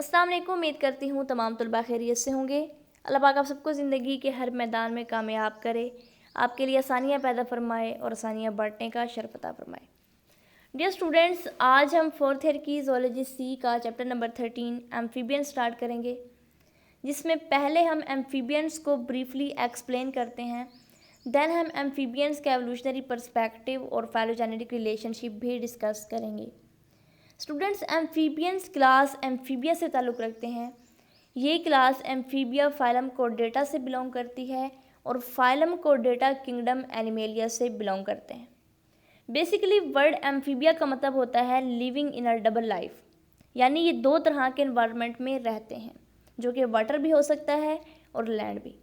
अस्सलाम वालेकुम। उम्मीद करती हूँ तमाम तलबा खैरियत से होंगे। अल्लाह पाक आप सबको ज़िंदगी के हर मैदान में कामयाब करे, आपके लिए आसानियाँ पैदा फरमाए और आसानियाँ बांटने का शर्फ अता फरमाए। डियर स्टूडेंट्स, आज हम फोर्थ ईयर की ज़ूलॉजी सी का चैप्टर नंबर 13 एम्फीबियन स्टार्ट करेंगे, जिसमें पहले हम एम्फीबियंस को ब्रीफली एक्सप्लेन करते हैं। देन हम एम्फीबियंस के एवोल्यूशनरी पर्सपेक्टिव और फाइलोजेनेटिक रिलेशनशिप भी डिस्कस करेंगे। स्टूडेंट्स, एम्फीबियंस क्लास एम्फीबिया से ताल्लुक़ रखते हैं। ये क्लास एम्फीबिया फाइलम कोर्डेटा से बिलोंग करती है और फाइलम कोर्डेटा किंगडम एनिमेलिया से बिलोंग करते हैं। बेसिकली वर्ड एम्फीबिया का मतलब होता है living in a double life, यानी ये दो तरह के इन्वायरमेंट में रहते हैं, जो कि वाटर भी हो सकता है और लैंड भी।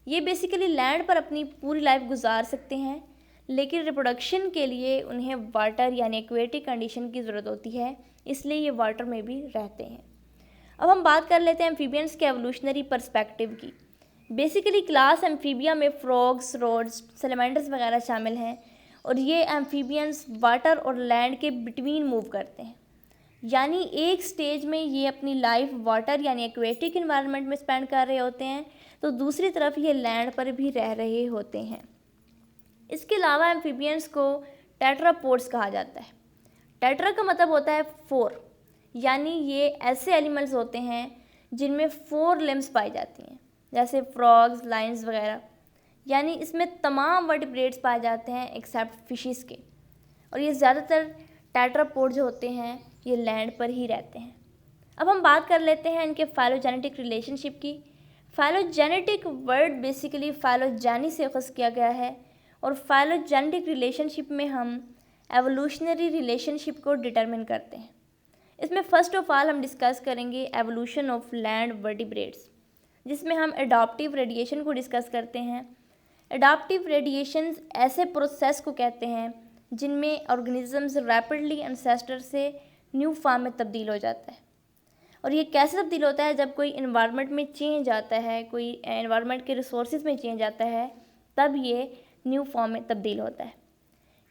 ये बेसिकली लैंड पर अपनी पूरी लाइफ गुजार सकते हैं, लेकिन रिप्रोडक्शन के लिए उन्हें वाटर यानी एक्वेटिक कंडीशन की ज़रूरत होती है, इसलिए ये वाटर में भी रहते हैं। अब हम बात कर लेते हैं एम्फीबियंस के एवोल्यूशनरी पर्सपेक्टिव की। बेसिकली क्लास एम्फीबिया में फ्रॉग्स, रोड्स, सैलमेंडर्स वगैरह शामिल हैं और ये एम्फीबियंस वाटर और लैंड के बिटवीन मूव करते हैं, यानी एक स्टेज में ये अपनी लाइफ वाटर यानी एक्वेटिक इन्वायरमेंट में स्पेंड कर रहे होते हैं, तो दूसरी तरफ ये लैंड पर भी रह रहे होते हैं। इसके अलावा एम्फीबियंस को टेट्रापोड्स कहा जाता है। टेट्रा का मतलब होता है 4, यानी ये ऐसे एनिमल्स होते हैं जिनमें 4 लिम्स पाई जाती हैं, जैसे फ्रॉग्स, लाइन्स वगैरह। यानी इसमें तमाम वर्टिब्रेट्स पाए जाते हैं एक्सेप्ट फिशिस के, और ये ज़्यादातर टेट्रापोड जो होते हैं ये लैंड पर ही रहते हैं। अब हम बात कर लेते हैं इनके फाइलोजेनेटिक रिलेशनशिप की। फाइलोजेनेटिक वर्ड बेसिकली फाइलोजेनी से अखज़ किया गया है, और फाइलोजेनेटिक रिलेशनशिप में हम एवोल्यूशनरी रिलेशनशिप को डिटरमिन करते हैं। इसमें फ़र्स्ट ऑफ ऑल हम डिस्कस करेंगे एवोल्यूशन ऑफ लैंड वर्टिब्रेट्स, जिसमें हम एडॉप्टिव रेडिएशन को डिस्कस करते हैं। एडॉप्टिव रेडिएशंस ऐसे प्रोसेस को कहते हैं जिनमें ऑर्गेनिजम्स रैपिडली एंसेस्टर से न्यू फॉर्म में तब्दील हो जाता है। और ये कैसे तब्दील होता है? जब कोई इन्वायरमेंट में चेंज आता है, कोई इन्वायरमेंट के रिसोर्सेज में चेंज आता है, तब ये न्यू फॉर्म में तब्दील होता है।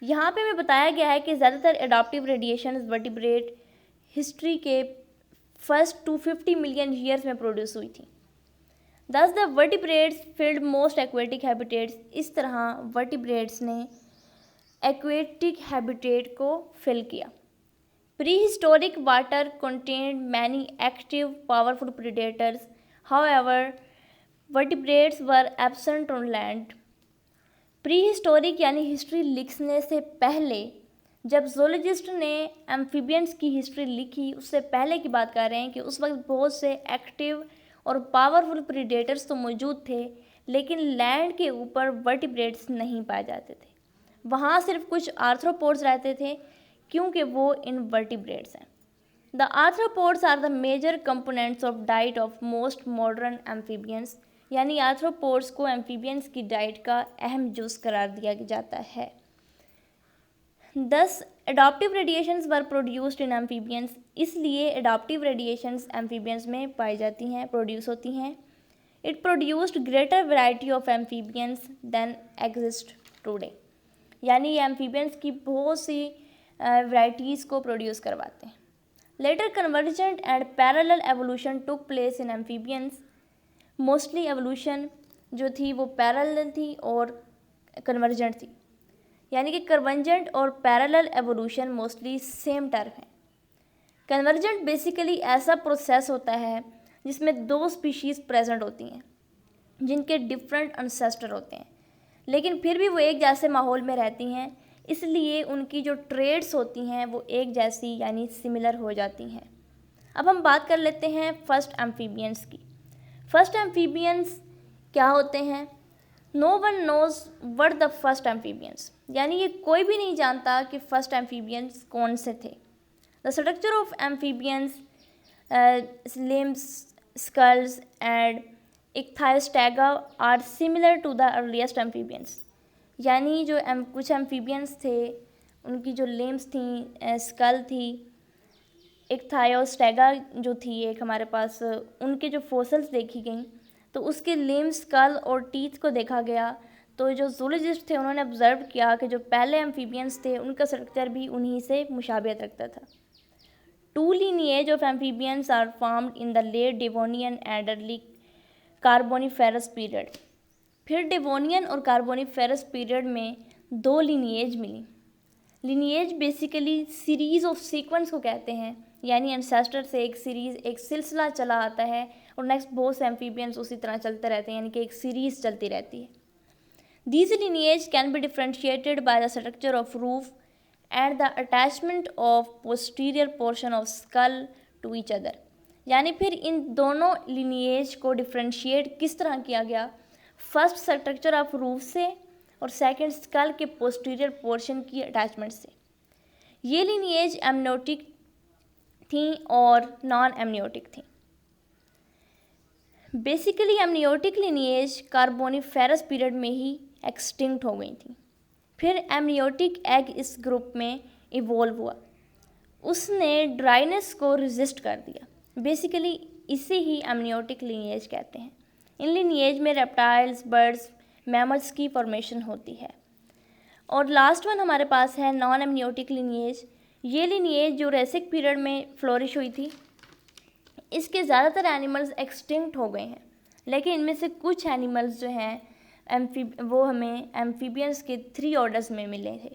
यहाँ पे हमें बताया गया है कि ज़्यादातर एडॉप्टिव रेडिएशन वर्टिब्रेट हिस्ट्री के फर्स्ट 250 मिलियन ईयर्स में प्रोड्यूस हुई थी। दस the vertebrates field most aquatic habitats. इस तरह वर्टिब्रेट्स ने एक्वेटिक हैबिटेट को फिल किया। Prehistoric water contained many active powerful predators, however vertebrates were absent on land. Prehistoric यानी हिस्ट्री लिखने से पहले, जब जोलॉजिस्ट ने एम्फीबियंस की हिस्ट्री लिखी, उससे पहले की बात कर रहे हैं कि उस वक्त बहुत से एक्टिव और पावरफुल प्रीडेटर्स तो मौजूद थे, लेकिन लैंड के ऊपर वर्टिब्रेट्स नहीं पाए जाते थे। वहाँ सिर्फ कुछ आर्थ्रोपोड्स रहते थे, क्योंकि वो इनवर्टिब्रेट्स हैं। The arthropods are the major components of diet of most modern amphibians, यानी आर्थ्रोपोड्स को एम्फीबियंस की डाइट का अहम जुज़ करार दिया जाता है। Thus adaptive radiations were produced in amphibians, इसलिए एडॉप्टिव रेडिएशंस एम्फीबियंस में पाई जाती हैं, प्रोड्यूस होती हैं। It produced greater variety of amphibians than exist today, यानी ये एम्फीबियंस की बहुत सी वैराइटीज़ को प्रोड्यूस करवाते हैं। Later convergent and parallel evolution took place in amphibians. Mostly evolution जो थी वो पैरेलल थी और कन्वर्जेंट थी, यानी कि कन्वर्जेंट और parallel evolution mostly same term है। कन्वर्जेंट बेसिकली ऐसा प्रोसेस होता है जिसमें 2 स्पीशीज़ प्रेजेंट होती हैं जिनके डिफरेंट एंसेस्टर होते हैं, लेकिन फिर भी वो एक जैसे माहौल में रहती हैं, इसलिए उनकी जो ट्रेड्स होती हैं वो एक जैसी यानी सिमिलर हो जाती हैं। अब हम बात कर लेते हैं फर्स्ट एम्फीबियंस की। फर्स्ट एम्फीबियंस क्या होते हैं? No one knows what the first amphibians, यानी ये कोई भी नहीं जानता कि फर्स्ट एम्फीबियंस कौन से थे। The structure of amphibians, limbs, skulls and Ichthyostega are similar to the earliest amphibians, यानी जो कुछ एम्फीबियंस थे उनकी जो लिम्स थी, स्कल थी, इक्थायोस्टेगा जो थी एक हमारे पास, उनके जो फोसल्स देखी गई, तो उसके लिम्स, स्कल और टीथ को देखा गया। तो जो जूलॉजिस्ट थे उन्होंने ऑब्जर्व किया कि जो पहले एम्फीबियंस थे उनका स्ट्रक्चर भी उन्हीं से मुशाबियत रखता था। 2 lineage of amphibians are formed in the late Devonian and early Carboniferous period। फिर डेवोनियन और कार्बोनिफेरस पीरियड में 2 lineage मिली। lineage basically series of sequence को कहते हैं, यानी एंसेस्टर से एक सीरीज़, एक सिलसिला चला आता है और नेक्स्ट बहुत से एम्फीबियंस उसी तरह चलते रहते हैं, यानी कि एक सीरीज़ चलती रहती है। These lineage can be differentiated by the structure of roof and the attachment of posterior portion of skull to each other। यानी फिर इन दोनों lineage को डिफ्रेंशिएट किस तरह किया गया, फर्स्ट स्ट्रक्चर ऑफ रूफ से और सेकंड स्कल के पोस्टीरियर पोर्शन की अटैचमेंट से। ये lineage एमनियोटिक थी और नॉन एमनियोटिक थी। Basically amniotic lineage Carboniferous period में ही एक्सटिंक्ट हो गई थी। फिर एमनियोटिक एग इस ग्रुप में इवॉल्व हुआ, उसने ड्राइनेस को रेजिस्ट कर दिया। बेसिकली इसे ही एमनियोटिक lineage कहते हैं। इन lineage में रेप्टाइल्स, बर्ड्स, मैमल्स की फॉर्मेशन होती है। और लास्ट वन हमारे पास है नॉन एमनियोटिक lineage। ये lineage जो रेसिक पीरियड में फ्लोरिश हुई थी, इसके ज़्यादातर एनिमल्स एक्सटिंक्ट हो गए हैं, लेकिन इनमें से कुछ एनिमल्स जो हैं वो हमें एम्फीबियंस के 3 ऑर्डर्स में मिले थे।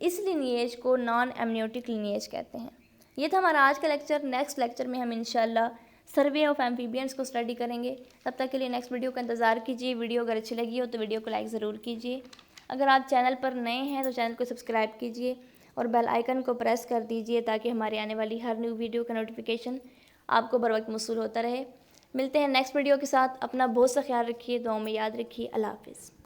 इस lineage को नॉन एमनियोटिक lineage कहते हैं। ये था हमारा आज का लेक्चर। नेक्स्ट लेक्चर में हम इंशाल्लाह सर्वे ऑफ एम्फीबियंस को स्टडी करेंगे। तब तक के लिए नेक्स्ट वीडियो का इंतज़ार कीजिए। वीडियो अगर अच्छी लगी हो तो वीडियो को लाइक ज़रूर कीजिए। अगर आप चैनल पर नए हैं तो चैनल को सब्सक्राइब कीजिए और बेल आइकन को प्रेस कर दीजिए ताकि हमारी आने वाली हर न्यू वीडियो का नोटिफिकेशन आपको बर वक्त मौसूल होता रहे। मिलते हैं नेक्स्ट वीडियो के साथ। अपना बहुत सा ख्याल रखिए, दुआओं में याद रखिए। अल्लाह हाफ़िज़।